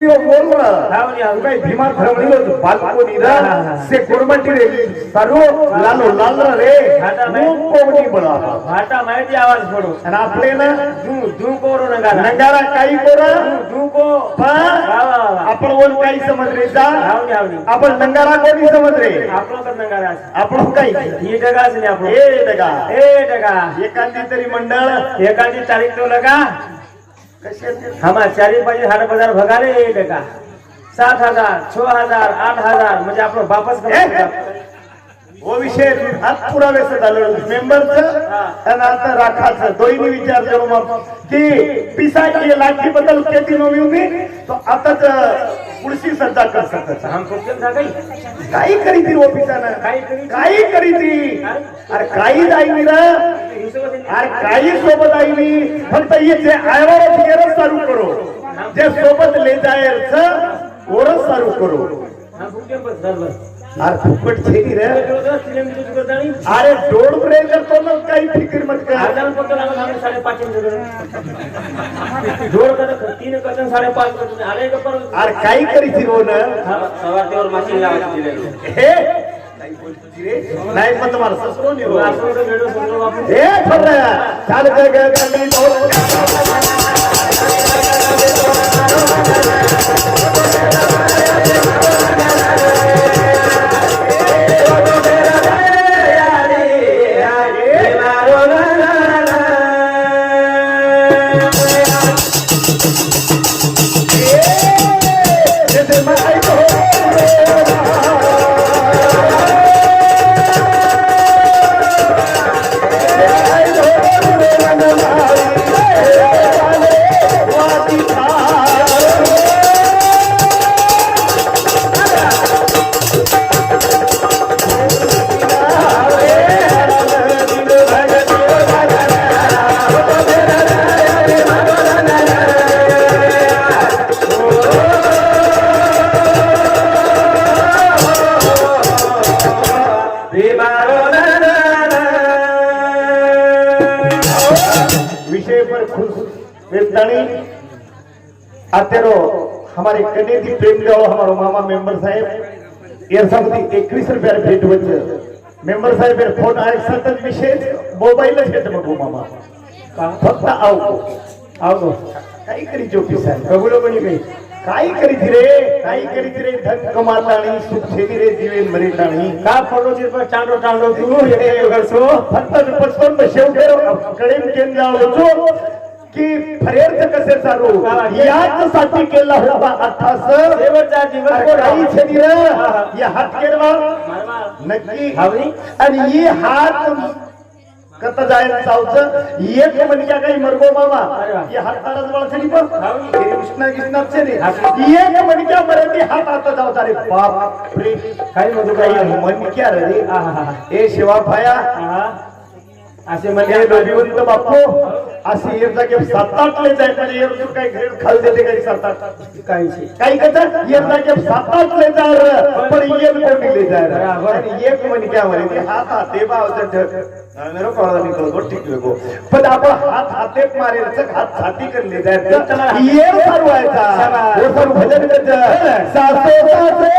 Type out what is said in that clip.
बोल भाई बीमार धरमणियो बालकोनी रा से कोरमटी रे सारो लालो लाल रे कोमटी बळा भाटा माहिती आवाज पडो आणि आपले ना धू कोरो नंगारा नंगारा काही कोरा धू को आपण वन काही समज रे जा हावनी आपण नंगारा कोणी समज रे आपलो कर नंगारा आपण काही ही जगाच नाही आपलो ए डगा एखादी तरी मंडळ एखादी तारीख तो लगा कसे हमार 4-5 हाट बाजार भगाले टका 7,000 6,000 8,000 म्हणजे आपलं वापस वो विषय हात पुरावे झालं मेंबरचं आणि आता राखाचं दोन्ही विचार करू मग की पिसा की लाठी बदल किती नवी तो आताच पुढची सज्जा कर सकत हम क्वेश्चन था काही करी ती वो पिसाना काही करी ती अरे काही जाई ना अरे काही सोबत आई मी फक्त ये जे आयवर फिरच चालू करो जे सोबत ले जायच ओरच चालू करो अरे फुकट छेली रे अरे डोड ब्रेक करतो ना काही फिकर मत कर आदान पत्र लागला 5.5 जोड कर 3 कटन 5.5 कटन आले का पर अरे काही करी थी रो ना सवारतेवर मशीन लावायची दिलेलो हे काही बोलती रे नाही मत तुम्हाला ससरो नाही हो असं तो व्हिडिओ समजून वापस हे फरया चाल गग गली अत्यारो हमारे कनेदी प्रेम जाओ हमारो मामा मेंबर साहेब ये समझी 21 रुपया भेट वच मेंबर साहेब रे फोन आए सतत विशेष मोबाइल भेट मगो मामा का फक्त आओ काही करी जोपी साहेब बगुलो बनी गई काही करी थी रे धन कमाताणी सुख छेदी रे जीवन मरेताणी का फोटो चिर पर चांडो तू ये करसो फक्त 55 शेवटेरो कडेम केन जाओ जो की फरेर्थ कसे चालू याच साठी केला होता अर्थास शेवटचा दिवस काही छेदी रे ये हात केरवा नक्की हावनी आणि ही हात कत जायला चावचं एक म्हणजे काही मरगो मामा ये हात तारच वळसली पण हे कृष्णा छेदी एक म्हणजे मराठी हात आता जावता रे बाप रे काही मधु काही मन क्या रे ए शिवा फाया असे म्हणजे दोघीवंत बापू असे एक जागे 7-8 ले जाय पण एक जो काही ग्रेड खाल देते काही 7-8 काही कथा एक जागे 7-8 ले जाय पण एक कोणी ले जाय आणि एक म्हणे क्या म्हणे हात हाते बावचं मेरो कळला निकल गो ठीक लगो पण आपण हात हाते मारे हात छाती कर ले जाय ये सर्व व्हायचा वो सर्व भजन करत सासो सासरे